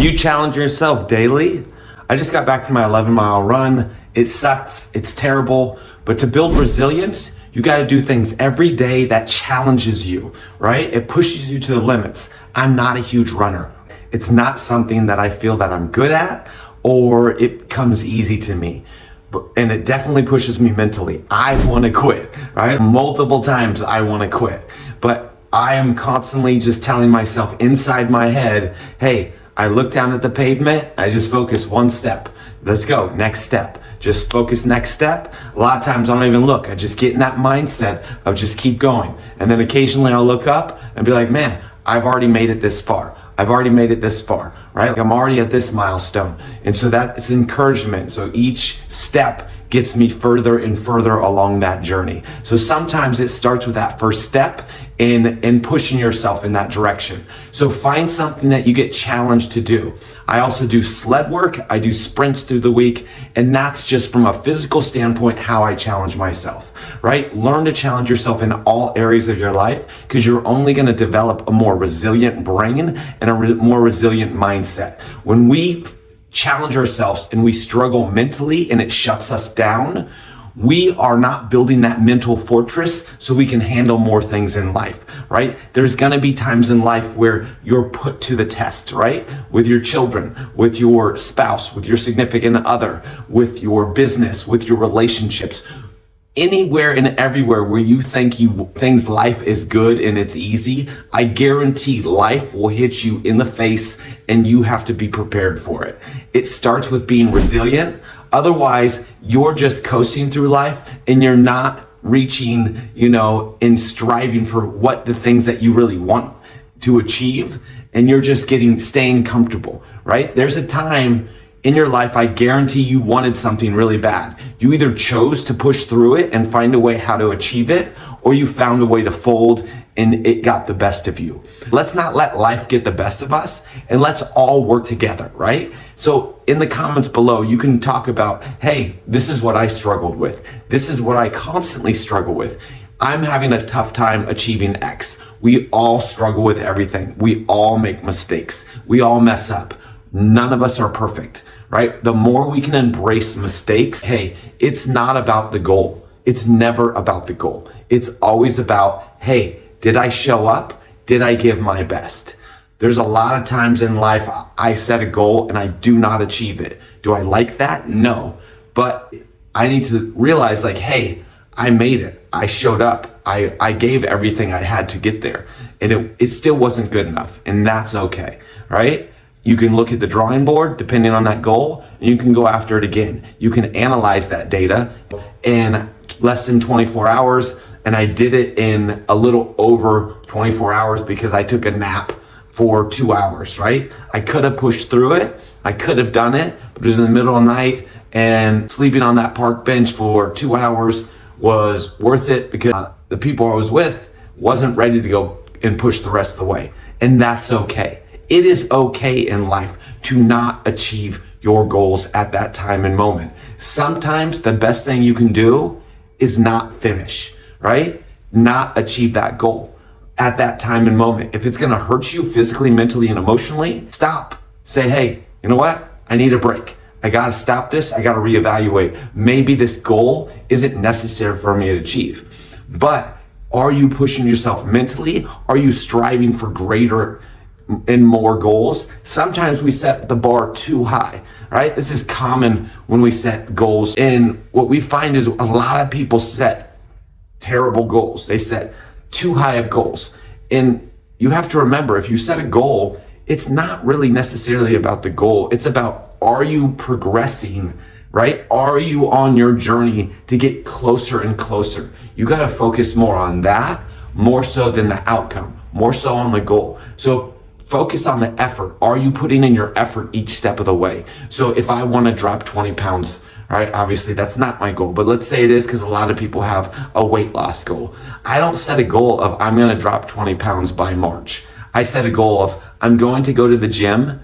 you challenge yourself daily? I just got back from my 11-mile run. It sucks, it's terrible, but to build resilience, you gotta do things every day that challenges you, right? It pushes you to the limits. I'm not a huge runner. It's not something that I feel that I'm good at or it comes easy to me. And it definitely pushes me mentally. I wanna quit, right? Multiple times I wanna quit, but I am constantly just telling myself inside my head, hey, I look down at the pavement, I just focus one step. Let's go, next step. Just focus next step. A lot of times I don't even look. I just get in that mindset of just keep going. And then occasionally I'll look up and be like, man, I've already made it this far. I've already made it this far, right? Like I'm already at this milestone. And so that is encouragement. So each step gets me further and further along that journey. So sometimes it starts with that first step in pushing yourself in that direction. So find something that you get challenged to do. I also do sled work. I do sprints through the week. And that's just from a physical standpoint, how I challenge myself, right? Learn to challenge yourself in all areas of your life because you're only going to develop a more resilient brain and a more resilient mindset. When we challenge ourselves and we struggle mentally and it shuts us down, we are not building that mental fortress so we can handle more things in life, right? There's gonna be times in life where you're put to the test, right? With your children, with your spouse, with your significant other, with your business, with your relationships. Anywhere and everywhere where you think life is good and it's easy, I guarantee life will hit you in the face and you have to be prepared for it. It starts with being resilient. Otherwise, you're just coasting through life and you're not reaching, and striving for what the things that you really want to achieve. And you're just staying comfortable, right? There's a time in your life, I guarantee you wanted something really bad. You either chose to push through it and find a way how to achieve it, or you found a way to fold and it got the best of you. Let's not let life get the best of us and let's all work together, right? So in the comments below, you can talk about, hey, this is what I struggled with. This is what I constantly struggle with. I'm having a tough time achieving X. We all struggle with everything. We all make mistakes. We all mess up. None of us are perfect, right? The more we can embrace mistakes, hey, it's not about the goal. It's never about the goal. It's always about, hey, did I show up? Did I give my best? There's a lot of times in life I set a goal and I do not achieve it. Do I like that? No. But I need to realize like, hey, I made it. I showed up. I gave everything I had to get there. And it still wasn't good enough. And that's okay, right? You can look at the drawing board depending on that goal, and you can go after it again. You can analyze that data in less than 24 hours. And I did it in a little over 24 hours because I took a nap for 2 hours, right? I could have pushed through it. I could have done it, but it was in the middle of the night and sleeping on that park bench for 2 hours was worth it because the people I was with wasn't ready to go and push the rest of the way. And that's okay. It is okay in life to not achieve your goals at that time and moment. Sometimes the best thing you can do is not finish, right? Not achieve that goal at that time and moment. If it's gonna hurt you physically, mentally, and emotionally, stop. Say, hey, you know what? I need a break. I gotta stop this. I gotta reevaluate. Maybe this goal isn't necessary for me to achieve. But are you pushing yourself mentally? Are you striving for greater and more goals? Sometimes we set the bar too high, right? This is common when we set goals. And what we find is a lot of people set terrible goals. They set too high of goals. And you have to remember, if you set a goal, it's not really necessarily about the goal. It's about, are you progressing, right? Are you on your journey to get closer and closer? You got to focus more on that, more so than the outcome, more so on the goal. So focus on the effort. Are you putting in your effort each step of the way? So if I want to drop 20 pounds, right? Obviously that's not my goal, but let's say it is because a lot of people have a weight loss goal. I don't set a goal of I'm going to drop 20 pounds by March. I set a goal of I'm going to go to the gym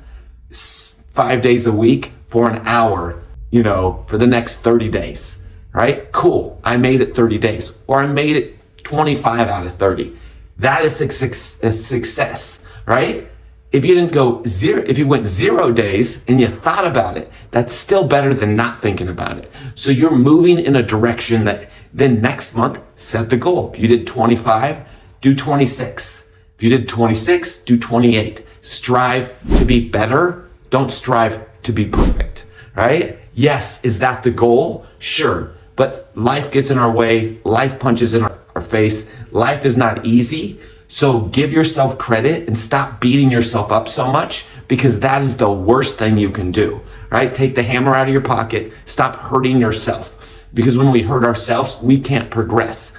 5 days a week for an hour, for the next 30 days, right? Cool. I made it 30 days or I made it 25 out of 30. That is a success, right? If you didn't go zero, if you went 0 days and you thought about it, that's still better than not thinking about it. So you're moving in a direction that then next month, set the goal. If you did 25, do 26. If you did 26, do 28. Strive to be better. Don't strive to be perfect, right? Yes, is that the goal? Sure. But life gets in our way. Life punches in our face. Life is not easy. So give yourself credit and stop beating yourself up so much, because that is the worst thing you can do, right? Take the hammer out of your pocket. Stop hurting yourself, because when we hurt ourselves, we can't progress.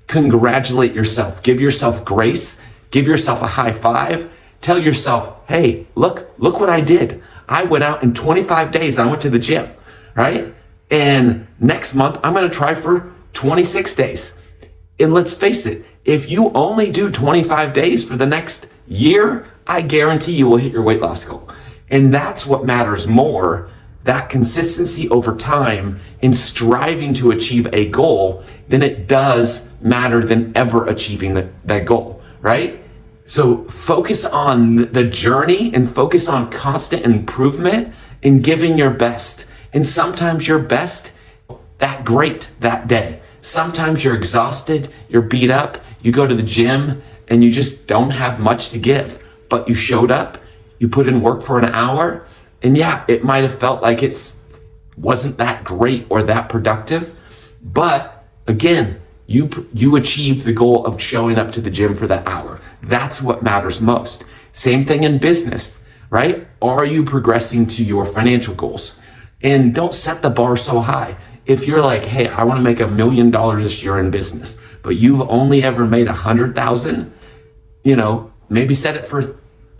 Congratulate yourself. Give yourself grace. Give yourself a high five. Tell yourself, hey, look what I did. I went out in 25 days. I went to the gym, right? And next month, I'm going to try for 26 days. And let's face it, if you only do 25 days for the next year, I guarantee you will hit your weight loss goal. And that's what matters more, that consistency over time in striving to achieve a goal, than it does matter than ever achieving that goal, right? So focus on the journey and focus on constant improvement and giving your best. And sometimes your best, that great that day. Sometimes you're exhausted, you're beat up, you go to the gym and you just don't have much to give, but you showed up, you put in work for an hour, and yeah, it might have felt like it wasn't that great or that productive, but again, you achieved the goal of showing up to the gym for that hour. That's what matters most. Same thing in business, right? Are you progressing to your financial goals? And don't set the bar so high. If you're like, hey, I want to make $1 million this year in business, but you've only ever made 100,000, maybe set it for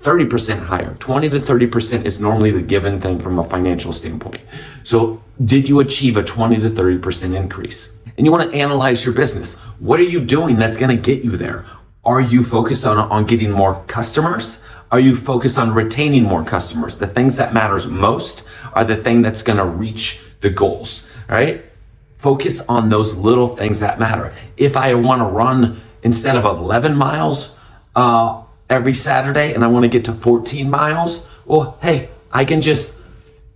30% higher. 20 to 30% is normally the given thing from a financial standpoint. So did you achieve a 20 to 30% increase? And you want to analyze your business. What are you doing that's going to get you there? Are you focused on getting more customers? Are you focused on retaining more customers? The things that matters most are the thing that's going to reach the goals, right? Focus on those little things that matter. If I want to run instead of 11 miles every Saturday and I want to get to 14 miles, well, hey, I can just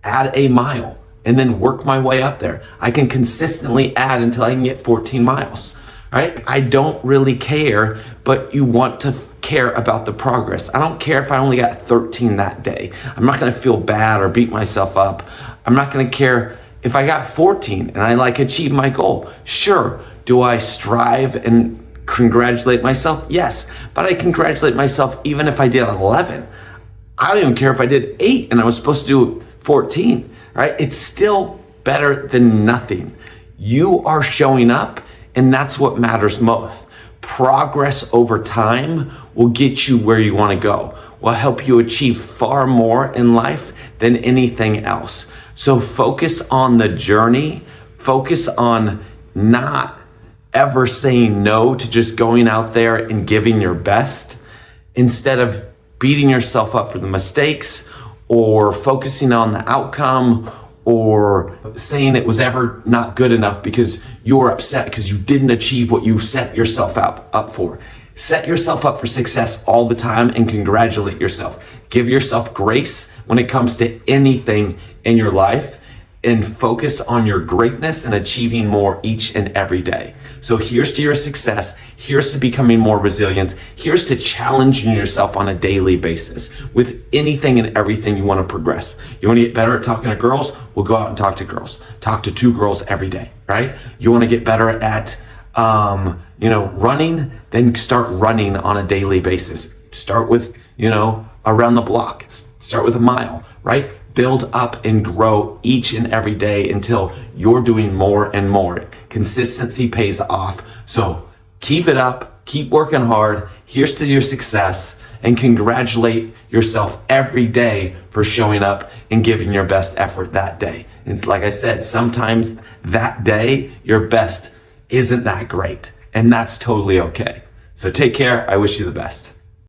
add a mile and then work my way up there. I can consistently add until I can get 14 miles, right? I don't really care, but you want to care about the progress. I don't care if I only got 13 that day. I'm not going to feel bad or beat myself up. I'm not going to care if I got 14 and I achieve my goal. Sure. Do I strive and congratulate myself? Yes. But I congratulate myself even if I did 11. I don't even care if I did 8 and I was supposed to do 14, right? It's still better than nothing. You are showing up, and that's what matters most. Progress over time will get you where you want to go, will help you achieve far more in life than anything else. So focus on the journey, focus on not ever saying no to just going out there and giving your best, instead of beating yourself up for the mistakes or focusing on the outcome or saying it was ever not good enough because you're upset because you didn't achieve what you set yourself up for. Set yourself up for success all the time and congratulate yourself. Give yourself grace when it comes to anything in your life, and focus on your greatness and achieving more each and every day. So here's to your success. Here's to becoming more resilient. Here's to challenging yourself on a daily basis with anything and everything you want to progress. You want to get better at talking to girls? Well, go out and talk to girls. Talk to 2 girls every day, right? You want to get better at, running? Then start running on a daily basis. Start with, around the block. Start with a mile, right? Build up and grow each and every day until you're doing more and more. Consistency pays off. So keep it up, keep working hard. Here's to your success, and congratulate yourself every day for showing up and giving your best effort that day. And it's like I said, sometimes that day, your best isn't that great, and that's totally okay. So take care. I wish you the best.